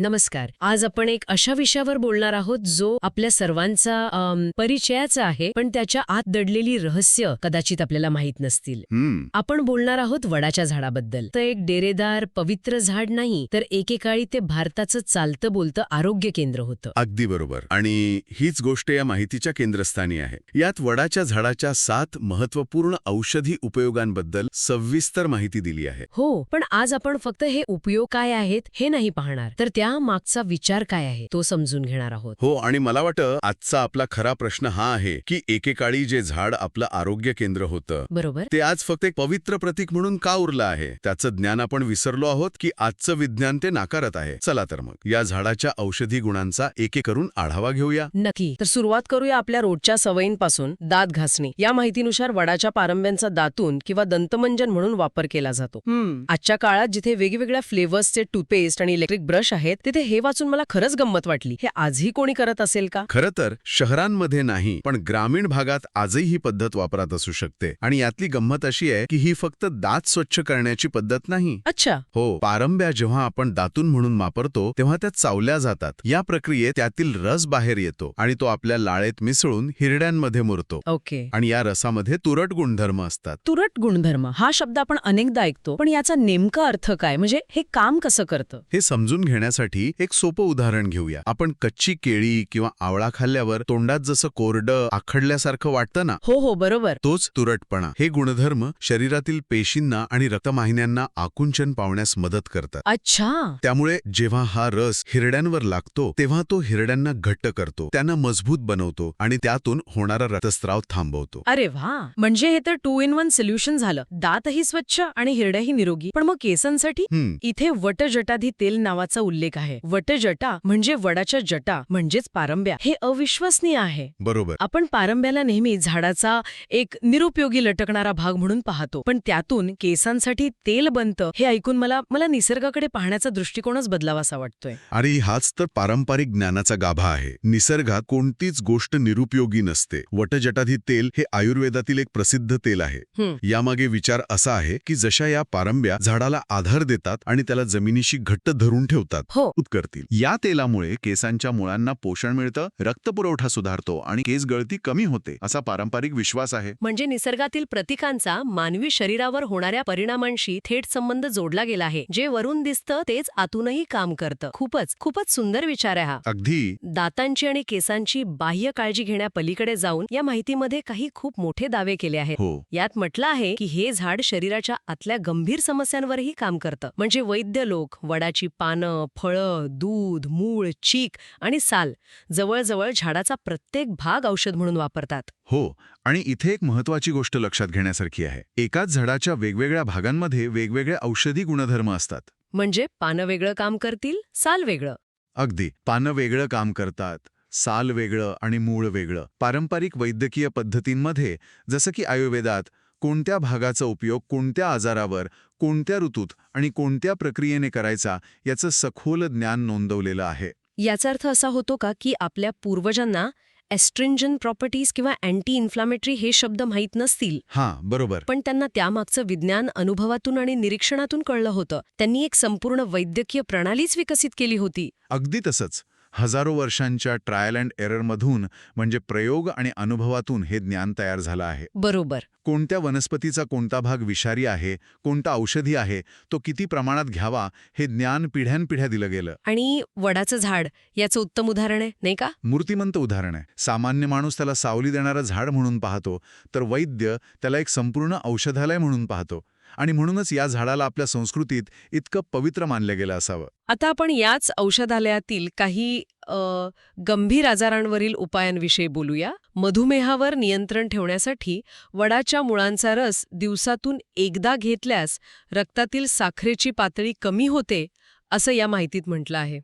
नमस्कार. आज आपण एक अशा विषयावर बोलणार आहोत जो आपल्या सर्वांचा परिचयाचा आहे, पण त्याच्या आत दडलेली रहस्य कदाचित आपल्याला माहीत नसतील. आपण बोलणार आहोत वडाच्या झाडाबद्दल. तर एक डेरेदार पवित्र झाड नाही, तर एकेकाळी ते भारताचं चालतं बोलतं आरोग्य केंद्र होतं. अगदी बरोबर. आणि हीच गोष्ट या माहितीच्या केंद्रस्थानी आहे. यात वडाच्या झाडाच्या 7 महत्त्वपूर्ण औषधी उपयोगांबद्दल सविस्तर माहिती दिली आहे. हो, पण आज आपण फक्त हे उपयोग काय आहेत हे नाही पाहणार, तर त्या मागचा विचार काय आहे तो समजून घेणार आहोत. हो, आणि मला वाटतं आजचा आपला खरा प्रश्न हा आहे की एकेकाळी जे झाड आपलं आरोग्य केंद्र होतं, बरोबर. ते आज फक्त एक पवित्र प्रतीक म्हणून का उरलं आहे? त्याचं ज्ञान आपण विसरलो आहोत की आजचं विज्ञान ते नाकारत आहे? चला तर मग या झाडाच्या औषधी गुणांचा एक करून आढावा घेऊया. नक्की. तर सुरुवात करूया आपल्या रोजच्या सवयींपासून. दात घासणे. या माहितीनुसार वडाच्या पारंब्यांचा दातून किंवा दंतमंजन म्हणून वापर केला जातो. आजच्या काळात जिथे वेगवेगळ्या फ्लेवर्सचे टूथपेस्ट आणि इलेक्ट्रिक ब्रश आहेत, तिथे हे वाचून मला खरंच गंमत वाटली. हे आजही कोणी करत असेल का? खरं तर शहरांमध्ये नाही, पण ग्रामीण भागात आजही ही पद्धत वापरात असू शकते. आणि यातली गंमत अशी आहे की ही फक्त दात स्वच्छ करण्याची पद्धत नाही. अच्छा. हो, पारंब्या जेव्हा आपण दातून म्हणून वापरतो तेव्हा त्या चावल्या जातात. या प्रक्रियेत त्यातील रस बाहेर येतो आणि तो आपल्या लाळेत मिसळून हिरड्यांमध्ये मुरतो. ओके. आणि या रसामध्ये तुरट गुणधर्म असतात. तुरट गुणधर्म हा शब्द आपण अनेकदा ऐकतो, पण याचा नेमका अर्थ काय? म्हणजे हे काम कसं करतं? हे समजून घेण्यासाठी एक सोपं उदाहरण घेऊया. आपण कच्ची केळी किंवा आवळा खाल्ल्यावर तोंडात जसं कोरडं आखडल्यासारखं वाटतं ना, हो, बरोबर. तोच तुरटपणा. हे गुणधर्म शरीरातील पेशींना आणि रक्तवाहिन्यांना आकुंचन पावण्यास मदत करतात. अच्छा. त्यामुळे जेव्हा हा रस हिरड्यांवर लागतो तेव्हा तो हिरड्यांना घट्ट करतो, त्यांना मजबूत बनवतो आणि त्यातून होणारा रक्तस्राव थांबवतो. अरे वा, म्हणजे हे तर 2 in 1 सोल्युशन झालं. दातही स्वच्छ आणि हिरड्याही निरोगी. पण मग केसांसाठी? इथे वटजटाधी तेल नावाचा उल्लेख आहे. वटजटा म्हणजे वडाच्या जटा, म्हणजेच पारंब्या. हे अविश्वसनीय आहे. बरोबर. आपण पारंब्याला नेहमी झाडाचा एक निरुपयोगी लटकणारा भाग म्हणून पाहतो, पण त्यातून केसांसाठी तेल बनतं हे ऐकून मला निसर्गाकडे पाहण्याचा दृष्टिकोनच बदलावासा वाटतोय. आणि हाच तर पारंपरिक ज्ञानाचा गाभा आहे. निसर्गात कोणतीच गोष्ट निरुपयोगी नसते. वटजटाधी तेल हे आयुर्वेदातील एक प्रसिद्ध तेल आहे. यामागे विचार असा आहे की जशा या पारंब्या झाडाला आधार देतात आणि त्याला जमिनीशी घट्ट धरून ठेवतात, करतील. या तेलामुळे केसांच्या मुळांना पोषण मिळतं, रक्तपुरवठा सुधारतो आणि केस गळती कमी होते, असा पारंपरिक विश्वास आहे. म्हणजे निसर्गातील प्रतीकांचा मानवी शरीरावर होणाऱ्या परिणामांशी थेट संबंध जोडला गेला आहे. जे वरून दिसतं तेच आतूनही काम करतं. खूपच सुंदर विचार आहे हा. अगदी. दातांची आणि केसांची बाह्य काळजी घेण्यापलीकडे जाऊन या माहितीमध्ये काही खूप मोठे दावे केले आहेत. यात म्हटलं आहे की हे झाड शरीराच्या आतल्या गंभीर समस्यांवरही काम करतं. म्हणजे वैद्य लोक वडाची पानं, फळं, दूध, मूळ, चीक आणि साल जवळजवळ झाडाचा प्रत्येक भाग औषध म्हणून वापरतात. हो, आणि इथे एक महत्वाची गोष्ट लक्षात घेण्यासारखी आहे. एकाच झाडाच्या वेगवेगळ्या भागांमध्ये वेगवेगळे औषधी गुणधर्म असतात. म्हणजे पानं वेगळं काम करतील, साल वेगळं. अगदी. पानं वेगळं काम करतात, साल वेगळं आणि मूळ वेगळं. पारंपरिक वैद्यकीय पद्धतींमध्ये जसं की आयुर्वेदात कोणत्या भागाचा उपयोग कोणत्या आजारावर, कोणत्या ऋतूत आणि कोणत्या प्रक्रियेने करायचा याचं सखोल ज्ञान नोंदवलेलं आहे. याचा अर्थ असा होतो का की आपल्या पूर्वजांना एस्ट्रिंजन प्रॉपर्टीज किंवा अँटी इन्फ्लामेटरी हे शब्द माहीत नसतील? हां, बरोबर. पण त्यांना त्यामागचं विज्ञान अनुभवातून आणि निरीक्षणातून कळलं होतं. त्यांनी एक संपूर्ण वैद्यकीय प्रणालीच विकसित केली होती. अगदी तसंच. हजारो वर्षांच्या ट्रायल अँड एररमधून, म्हणजे प्रयोग आणि अनुभवातून हे ज्ञान तयार झालं आहे. बरोबर. कोणत्या वनस्पतीचा कोणता भाग विषारी आहे, कोणता औषधी आहे, तो किती प्रमाणात घ्यावा, हे ज्ञान पिढ्यानपिढ्या दिलं गेलं. आणि वडाचं झाड याचं उत्तम उदाहरण आहे, नाही का? मूर्तिमंत उदाहरण आहे. सामान्य माणूस त्याला सावली देणारं झाड म्हणून पाहतो, तर वैद्य त्याला एक संपूर्ण औषधालय म्हणून पाहतो. आणि म्हणूनच या झाडाला आपल्या संस्कृतीत इतकं पवित्र मानलं गेलं असावं. आता आपण याच औषधालयातील काही गंभीर आजारांवरील उपायांविषयी बोलूया. मधुमेहावर नियंत्रण ठेवण्यासाठी वडाच्या मुळांचा रस दिवसातून एकदा घेतल्यास रक्तातील साखरेची पातळी कमी होते, असं या माहितीत म्हटलं आहे.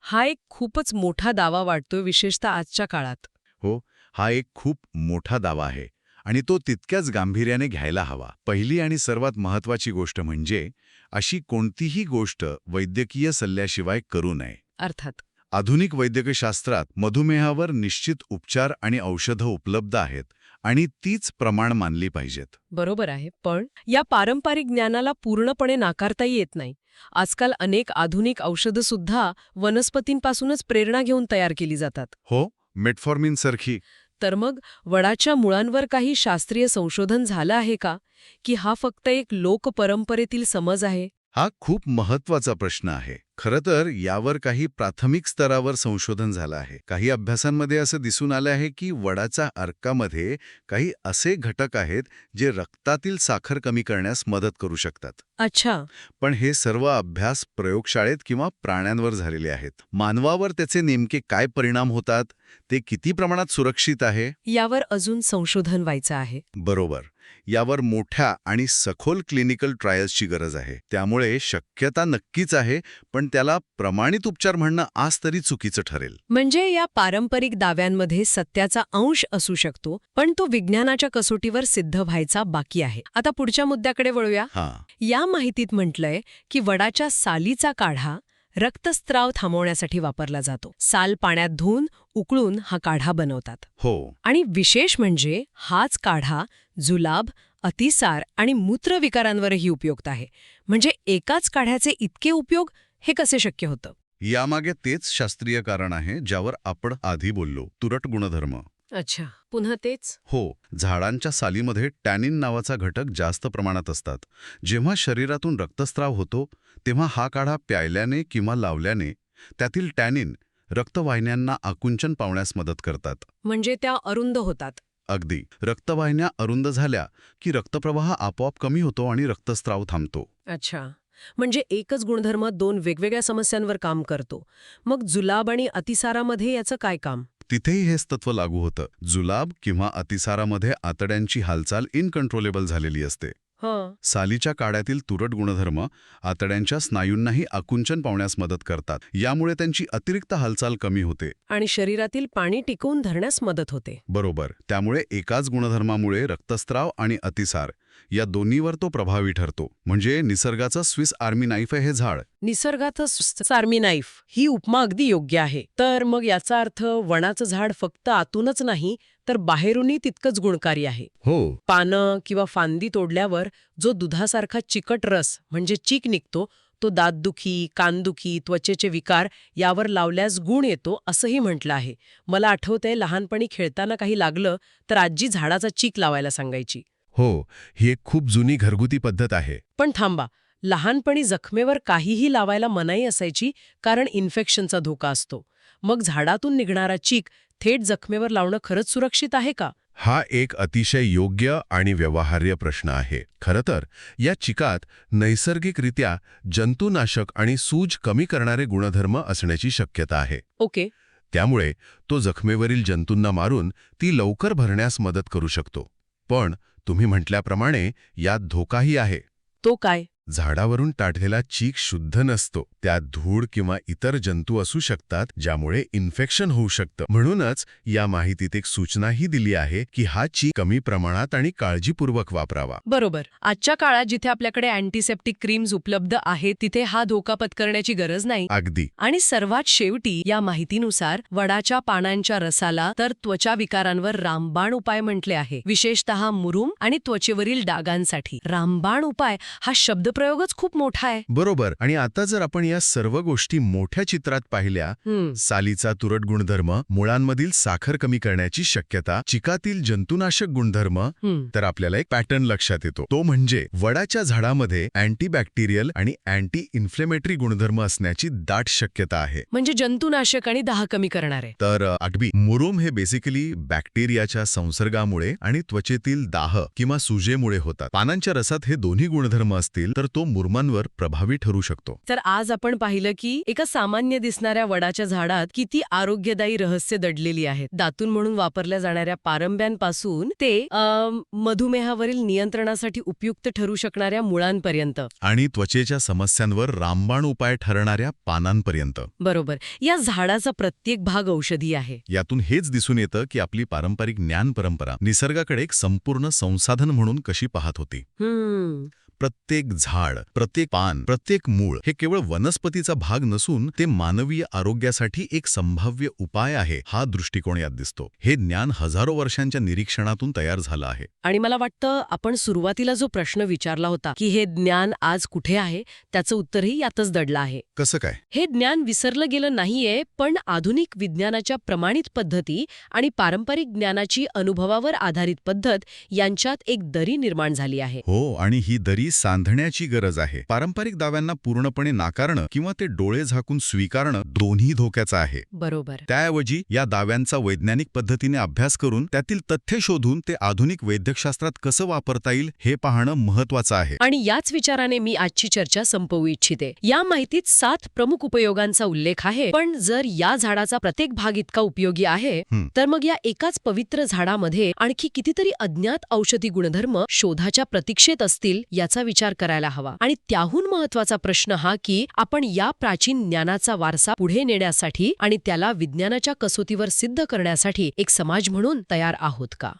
हा एक खूपच मोठा दावा वाटतोय, विशेषतः आजच्या काळात. हो, हा एक खूप मोठा दावा आहे आणि तो तितक्याच गांभीर्याने घ्यायला हवा. पहिली आणि सर्वात महत्वाची गोष्ट म्हणजे अशी कोणतीही गोष्ट वैद्यकीय सल्ल्याशिवाय करू नये. अर्थात आधुनिक वैद्यकशास्त्रात मधुमेहावर निश्चित उपचार आणि औषधं उपलब्ध आहेत आणि तीच प्रमाण मानली पाहिजेत. बरोबर आहे, पण या पारंपरिक ज्ञानाला पूर्णपणे नाकारताही येत नाही. आजकाल अनेक आधुनिक औषधं सुद्धा वनस्पतींपासूनच प्रेरणा घेऊन तयार केली जातात. हो, मेटफॉर्मिन सारखी. तर मग वडाच्या मुळांवर काही शास्त्रीय संशोधन झालं आहे का? की हा फक्त एक लोकपरंपरेतील समज आहे? हा खूप महत्वाचा प्रश्न आहे. खरं तर यावर काही प्राथमिक स्तरावर संशोधन झालं आहे. काही अभ्यासांमध्ये असं दिसून आलं आहे की वडाच्या अर्कामध्ये काही असे घटक आहेत जे रक्तातील साखर कमी करण्यास मदत करू शकतात. अच्छा. पण हे सर्व अभ्यास प्रयोगशाळेत किंवा प्राण्यांवर झालेले आहेत. मानवावर त्याचे नेमके काय परिणाम होतात, ते किती प्रमाणात सुरक्षित आहे, यावर अजून संशोधन व्हायचं आहे. बरोबर, यावर मोठ्या आणि सखोल क्लिनिकल ट्रायल्सची गरज आहे. त्यामुळे शक्यता नक्कीच आहे, पण त्याला प्रमाणित उपचार म्हणणं आज तरी चुकीचं ठरेल. म्हणजे या पारंपरिक दाव्यांमध्ये सत्याचा अंश असू शकतो, पण तो विज्ञानाच्या कसोटीवर सिद्ध व्हायचा बाकी आहे. आता पुढच्या मुद्द्याकडे वळूया. हां, या माहितीत म्हटलंय की वडाच्या सालीचा काढा रक्तस्त्राव थांबवण्यासाठी वापरला जातो. साल पाण्यात धुवून उकळून हा काढा बनवतात. हो, आणि विशेष म्हणजे हाच काढा जुलाब, अतिसार आणि मूत्रविकारांवरही उपयुक्त आहे. म्हणजे एकाच काढ्याचे इतके उपयोग हे कसे शक्य होतं? यामागे तेच शास्त्रीय कारण आहे ज्यावर आपण आधी बोललो, तुरट गुणधर्म. अच्छा, पुन्हा तेच? हो, झाडांच्या सालीमध्ये टॅनिन नावाचा घटक जास्त प्रमाणात असतात. जेव्हा शरीरातून रक्तस्राव होतो, तेव्हा हा काढा प्यायल्याने किंवा लावल्याने त्यातील टॅनिन रक्तवाहिन्यांना आकुंचन पावण्यास मदत करतात. म्हणजे त्या अरुंद होतात. अगदी. रक्तवाहिन्या अरुंद झाल्या की रक्तप्रवाह आपोआप कमी होतो आणि रक्तस्राव थांबतो. अच्छा, म्हणजे एकच गुणधर्म दोन वेगवेगळ्या समस्यांवर काम करतो. मग जुलाब आणि अतिसारामध्ये याचं काय काम? तिथेही हेच तत्व लागू होतं. जुलाब किंवा अतिसारामध्ये आतड्यांची हालचाल इनकंट्रोलेबल झालेली असते. हं. सालीच्या काड्यातील तुरट गुणधर्म आतड्यांच्या स्नायूंनाही आकुंचन पावण्यास मदत करतात. यामुळे त्यांची अतिरिक्त हालचाल कमी होते. आणि शरीरातील पाणी टिकवून धरण्यास मदत होते. बरोबर. त्यामुळे एकाच गुणधर्मामुळे रक्तस्राव आणि अतिसार या दोन्हीवर तो प्रभावी ठरतो. म्हणजे निसर्गाचं स्विस आर्मी नाईफ आहे हे झाड. निसर्गाचं सार्मी नाईफ ही उपमा अगदी योग्य आहे. तर मग याचा अर्थ वनाचं झाड फक्त आतूनच नाही तर बाहेरूनही तितकंच गुणकारी आहे. हो, पानं किंवा फांदी तोडल्यावर जो दुधासारखा चिकट रस म्हणजे चीक निघतो, तो दातदुखी, कानदुखी, त्वचेचे विकार यावर लावल्यास गुण येतो असंही म्हटलं आहे. मला आठवतंय लहानपणी खेळताना काही लागलं तर आजी झाडाचा चीक लावायला सांगायची. हो, ही एक खूप जुनी घरगुती पद्धत आहे. पण थांबा, लहानपणी जखमेवर काहीही लावायला मनाई असायची कारण इन्फेक्शनचा धोका असतो. मग झाडातून निघणारा चीक थेट जखमेवर लावणं खरंच सुरक्षित आहे का? हा एक अतिशय योग्य आणि व्यवहार्य प्रश्न आहे. खरं तर या चिकात नैसर्गिकरित्या जंतुनाशक आणि सूज कमी करणारे गुणधर्म असण्याची शक्यता आहे. ओके. त्यामुळे तो जखमेवरील जंतूंना मारून ती लवकर भरण्यास मदत करू शकतो. पण तुम्ही म्हटल्याप्रमाणे यात धोकाही आहे. तो काय? झाडावरून टाकलेला चीक शुद्ध नसतो. त्यात धूळ किंवा इतर जंतू असू शकतात ज्यामुळे इन्फेक्शन होऊ शकतं. म्हणूनच या माहितीत एक सूचनाही दिली आहे की हा चीक कमी प्रमाणात आणि काळजीपूर्वक वापरावा. बरोबर. आजच्या काळात जिथे आपल्याकडे अँटीसेप्टिक क्रीम्स उपलब्ध आहेत तिथे हा धोका पत्करण्याची गरज नाही. अगदी. आणि सर्वात शेवटी या माहितीनुसार वडाच्या पानांच्या रसाला तर त्वचा विकारांवर रामबाण उपाय म्हटले आहे. विशेषतः मुरूम आणि त्वचेवरील डागांसाठी. रामबाण उपाय हा शब्दप्रयोगच खूप मोठा आहे. बरोबर. आणि आता जर आपण या सर्व गोष्टी मोठ्या चित्रात पाहिल्या, सालीचा तुरट गुणधर्म, मुळांमधील साखर कमी करण्याची शक्यता, चिकातील जंतुनाशक गुणधर्म, तर आपल्याला एक पॅटर्न लक्षात येतो. तो म्हणजे वडाच्या झाडामध्ये अँटीबॅक्टेरियल आणि अँटी इन्फ्लेमेटरी गुणधर्म असण्याची दाट शक्यता आहे. म्हणजे जंतुनाशक आणि दाह कमी करणारे. तर अगदी मुरूम हे बेसिकली बॅक्टेरियाच्या संसर्गामुळे आणि त्वचेतील दाह किंवा सुजेमुळे होतात. पानांच्या रसात हे दोन्ही गुणधर्म असतील तर तो मुरुमांवर प्रभावी ठरू शकतो. तर आज आपण पाहिलं की एका सामान्य दिसणाऱ्या वडाच्या झाडात किती आरोग्यदायी रहस्य दडलेली आहेत. दातून म्हणून वापरल्या जाणाऱ्या पारंब्यांपासून ते मधुमेहावरील नियंत्रणासाठी उपयुक्त ठरू शकणाऱ्या मुळांपर्यंत आणि त्वचेच्या समस्यांवर रामबाण उपाय ठरणाऱ्या पानांपर्यंत. बरोबर. या झाडाचा प्रत्येक भाग औषधी आहे. यातून हेच दिसून येतं की आपली पारंपरिक ज्ञान परंपरा निसर्गाकडे एक संपूर्ण संसाधन म्हणून कशी पाहत होती. प्रत्येक झाड, प्रत्येक पान, प्रत्येक मूळ हे केवळ वनस्पतीचा भाग नसून ते मानवीय आरोग्यासाठी एक संभाव्य उपाय आहे हा दृष्टिकोन यात दिसतो. हे ज्ञान हजारो वर्षांच्या निरीक्षणातून तयार झालं आहे. आणि मला वाटतं आपण सुरुवातीला जो प्रश्न विचारला होता की हे ज्ञान आज कुठे आहे, त्याचं उत्तरही यातच दडलं आहे. कसं काय? हे ज्ञान विसरलं गेलं नाहीये, पण आधुनिक विज्ञानाच्या प्रमाणित पद्धती आणि पारंपरिक ज्ञानाची अनुभवावर आधारित पद्धत यांच्यात एक दरी निर्माण झाली आहे. हो, आणि ही दरी सांधण्याची गरज आहे. पारंपरिक दाव्यांना पूर्णपणे नाकारणं किंवा ते डोळे झाकून स्वीकारणं दोन्ही धोक्याचं आहे. बरोबर. त्याऐवजी या दाव्यांचा वैज्ञानिक पद्धतीने अभ्यास करून त्यातील तथ्य शोधून ते आधुनिक वैद्यकशास्त्रात कसं वापरता येईल हे पाहणं महत्वाचं आहे. आणि याच विचाराने मी आजची चर्चा संपवू इच्छिते. या माहितीत 7 प्रमुख उपयोगांचा उल्लेख आहे, पण जर या झाडाचा प्रत्येक भाग इतका उपयोगी आहे तर मग या एकाच पवित्र झाडामध्ये आणखी कितीतरी अज्ञात औषधी गुणधर्म शोधाच्या प्रतीक्षेत असतील याचा विचार करायला हवा. आणि त्याहून महत्वाचा प्रश्न हा की आपण या प्राचीन ज्ञानाचा वारसा पुढे नेण्यासाठी आणि त्याला विज्ञानाच्या कसोटीवर सिद्ध करण्यासाठी एक समाज म्हणून तयार आहोत का?